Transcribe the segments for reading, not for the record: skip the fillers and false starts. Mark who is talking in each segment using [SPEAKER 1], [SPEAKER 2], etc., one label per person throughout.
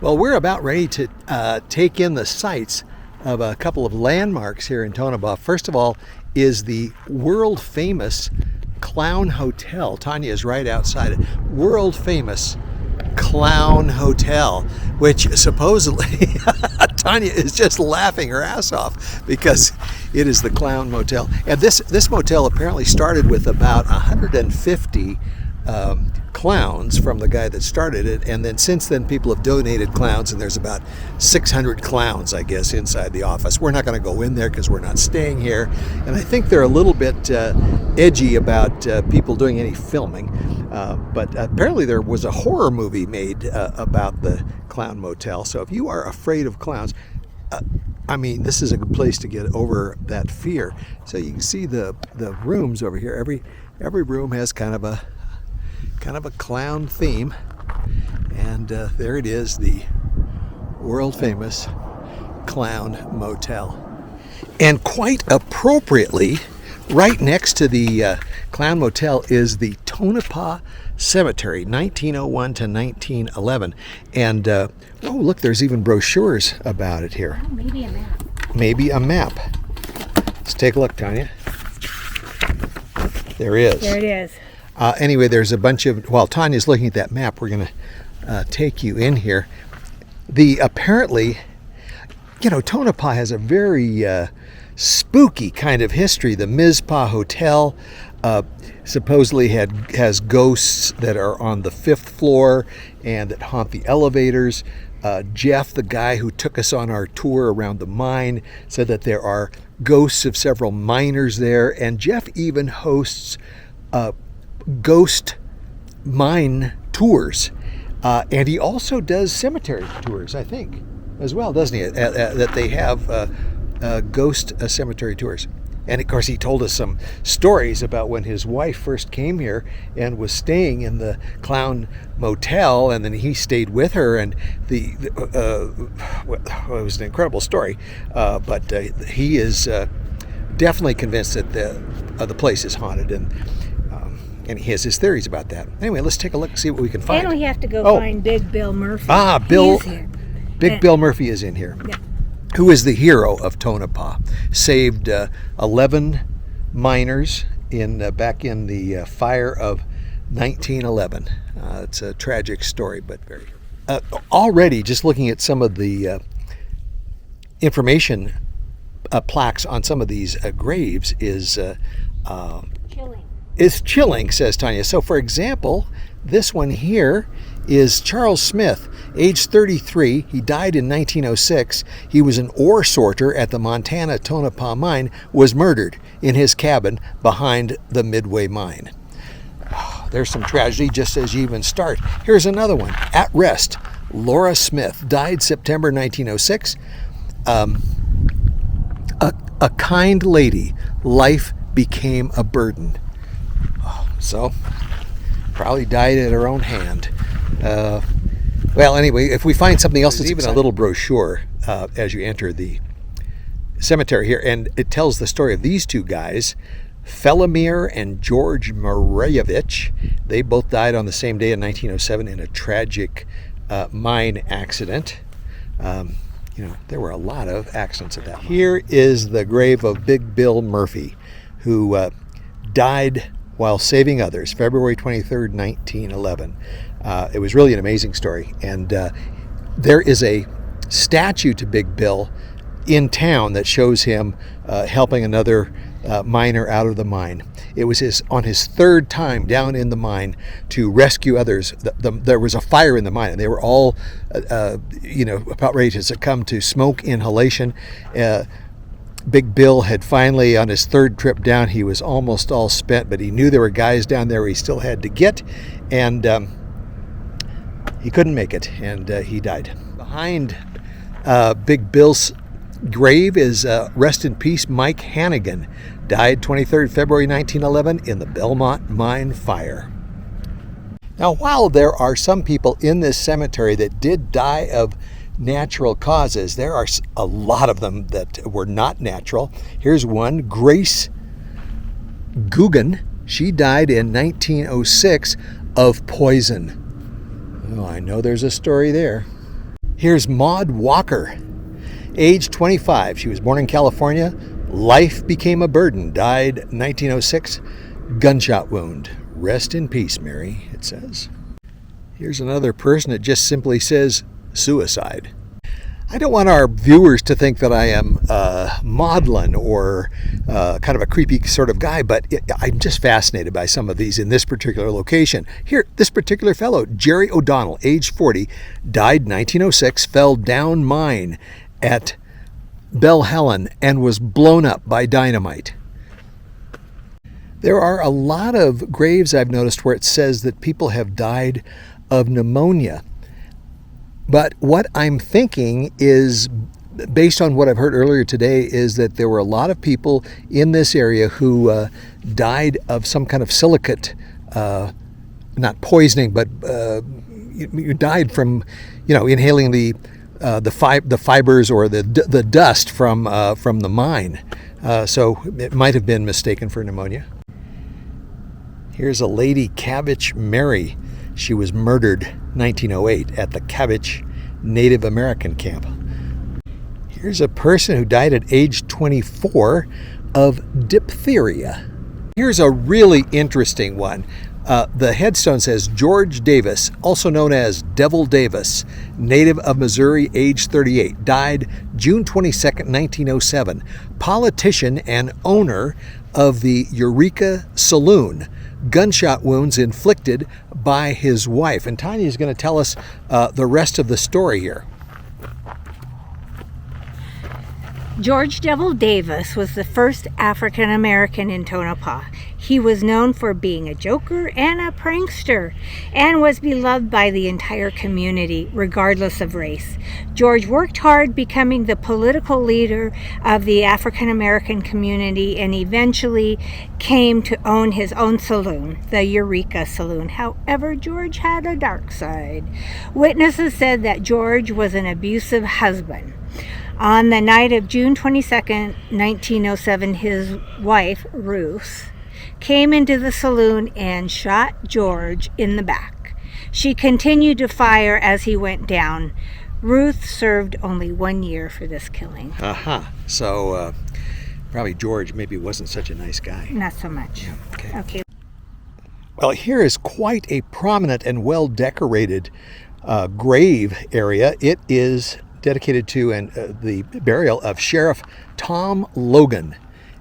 [SPEAKER 1] Well, we're about ready to take in the sights of a couple of landmarks here in Tonopah. First of all is the world famous Clown Hotel. Tanya is right outside it. World famous Clown Hotel, which supposedly Tanya is just laughing her ass off because it is the Clown Motel. And this motel apparently started with about 150 clowns from the guy that started it, and then since then people have donated clowns, and there's about 600 clowns, I guess, inside the office. We're not going to go in there because we're not staying here, and I think they're a little bit edgy about people doing any filming, but apparently there was a horror movie made about the Clown Motel, so if you are afraid of clowns, I mean, this is a good place to get over that fear. So you can see the rooms over here. Every room has kind of a clown theme, and there it is, the world famous Clown Motel. And quite appropriately, right next to the Clown Motel is the Tonopah Cemetery, 1901 to 1911. And oh, look, there's even brochures about it here.
[SPEAKER 2] Oh, maybe a map.
[SPEAKER 1] Maybe a map. Let's take a look, Tanya. There is.
[SPEAKER 2] There it is.
[SPEAKER 1] Anyway, there's a bunch of, while Tanya's looking at that map, we're going to take you in here. Apparently, you know, Tonopah has a very spooky kind of history. The Mizpah Hotel supposedly has ghosts that are on the 5th floor and that haunt the elevators. Jeff, the guy who took us on our tour around the mine, said that there are ghosts of several miners there, and Jeff even hosts ghost mine tours, and he also does cemetery tours, I think, as well, doesn't he? That they have ghost cemetery tours. And of course he told us some stories about when his wife first came here and was staying in the Clown Motel, and then he stayed with her, and it was an incredible story, but he is definitely convinced that the place is haunted, and he has his theories about that. Anyway, let's take a look and see what we can find.
[SPEAKER 2] And we have to go find Big Bill Murphy.
[SPEAKER 1] Big Bill Murphy is in here.
[SPEAKER 2] Yeah.
[SPEAKER 1] Who is the hero of Tonopah. Saved 11 miners back in the fire of 1911. It's a tragic story, but very... already, just looking at some of the information plaques on some of these graves is...
[SPEAKER 2] Chilling.
[SPEAKER 1] Is chilling, says Tanya. So, for example, this one here is Charles Smith, age 33. He died in 1906. He was an ore sorter at the Montana Tonopah mine, was murdered in his cabin behind the Midway mine. Oh, there's some tragedy just as you even start. Here's another one. At rest, Laura Smith, died September 1906. A kind lady, life became a burden. So, probably died at her own hand. Well, anyway, if we find something else, there's even a little brochure as you enter the cemetery here, and it tells the story of these two guys, Felomir and George Mareyevich. They both died on the same day in 1907 in a tragic mine accident. You know, there were a lot of accidents at that mine. Here is the grave of Big Bill Murphy, who died while saving others, February 23rd, 1911. It was really an amazing story. And there is a statue to Big Bill in town that shows him helping another miner out of the mine. It was on his third time down in the mine to rescue others. There was a fire in the mine, and they were all, about ready to succumb to smoke inhalation. Big Bill had finally, on his third trip down, he was almost all spent, but he knew there were guys down there he still had to get, and he couldn't make it, and he died. Behind Big Bill's grave is rest in peace Mike Hannigan, died 23rd February 1911 in the Belmont mine fire. Now, while there are some people in this cemetery that did die of natural causes, there are a lot of them that were not natural. Here's one, Grace Guggen. She died in 1906 of poison. Oh, I know there's a story there. Here's Maud Walker, age 25. She was born in California. Life became a burden. Died 1906. Gunshot wound. Rest in peace, Mary, it says. Here's another person. It just simply says suicide. I don't want our viewers to think that I am maudlin or kind of a creepy sort of guy, but I'm just fascinated by some of these in this particular location. Here, this particular fellow, Jerry O'Donnell, age 40, died 1906, fell down mine at Belle Helen and was blown up by dynamite. There are a lot of graves I've noticed where it says that people have died of pneumonia. But what I'm thinking is, based on what I've heard earlier today, is that there were a lot of people in this area who died of some kind of silicate, not poisoning, but you died from, inhaling the fibers or the dust from the mine. So it might have been mistaken for pneumonia. Here's a lady, Cabbage Mary. She was murdered 1908 at the Cabbage Native American camp. Here's a person who died at age 24 of diphtheria. Here's a really interesting one. The headstone says George Davis, also known as Devil Davis, native of Missouri, age 38, died June 22nd, 1907. Politician and owner of the Eureka Saloon. Gunshot wounds inflicted by his wife. And Tanya is going to tell us the rest of the story here.
[SPEAKER 2] George Devil Davis was the first African American in Tonopah. He was known for being a joker and a prankster and was beloved by the entire community, regardless of race. George worked hard, becoming the political leader of the African American community, and eventually came to own his own saloon, the Eureka Saloon. However, George had a dark side. Witnesses said that George was an abusive husband. On the night of June 22nd, 1907, his wife, Ruth, came into the saloon and shot George in the back. She continued to fire as he went down. Ruth served only 1 year for this killing.
[SPEAKER 1] So probably George maybe wasn't such a nice guy.
[SPEAKER 2] Not so much.
[SPEAKER 1] Yeah,
[SPEAKER 2] Okay.
[SPEAKER 1] Well, here is quite a prominent and well-decorated grave area. It is dedicated to the burial of Sheriff Tom Logan.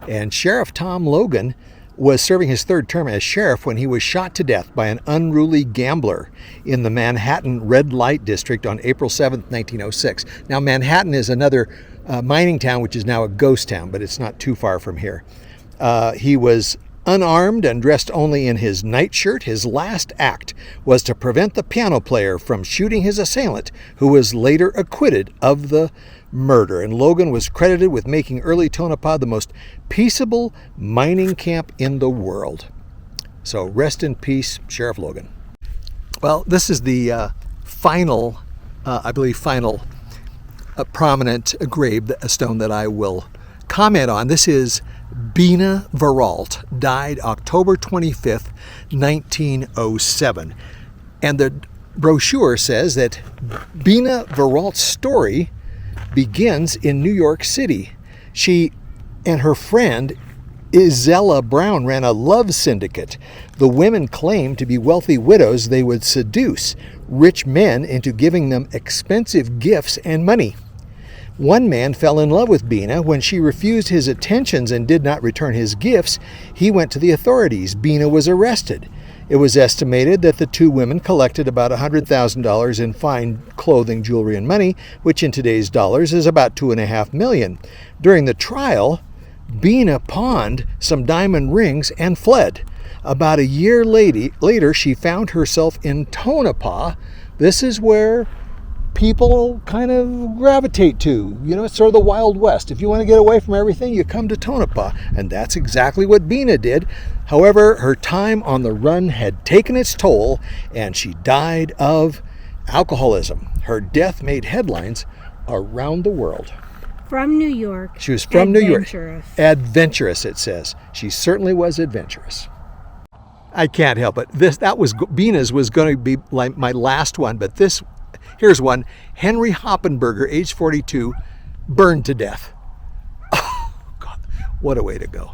[SPEAKER 1] And Sheriff Tom Logan was serving his third term as sheriff when he was shot to death by an unruly gambler in the Manhattan Red Light District on April 7th, 1906. Now, Manhattan is another mining town, which is now a ghost town, but it's not too far from here. He was unarmed and dressed only in his nightshirt. His last act was to prevent the piano player from shooting his assailant, who was later acquitted of the murder. And Logan was credited with making early Tonopah the most peaceable mining camp in the world. So rest in peace, Sheriff Logan. Well, this is the final prominent grave stone that I will comment on. This is Bina Veralt, died October 25th, 1907. And the brochure says that Bina Veralt's story begins in New York City. She and her friend Isella Brown ran a love syndicate. The women claimed to be wealthy widows they would seduce rich men into giving them expensive gifts and money. One man fell in love with Bina. When she refused his attentions and did not return his gifts, he went to the authorities. Bina was arrested. It was estimated that the two women collected about $100,000 in fine clothing, jewelry, and money, which in today's dollars is about $2.5 million. During the trial, Bina pawned some diamond rings and fled. About a year later, she found herself in Tonopah. This is where people kind of gravitate to. It's sort of the Wild West. If you want to get away from everything, you come to Tonopah. And that's exactly what Bina did. However, her time on the run had taken its toll, and she died of alcoholism. Her death made headlines around the world.
[SPEAKER 2] From New York.
[SPEAKER 1] She was from New York.
[SPEAKER 2] Adventurous,
[SPEAKER 1] it says. She certainly was adventurous. I can't help it. Bina's was going to be like my last one, but this Here's one. Henry Hoppenberger, age 42, burned to death. Oh, God, what a way to go.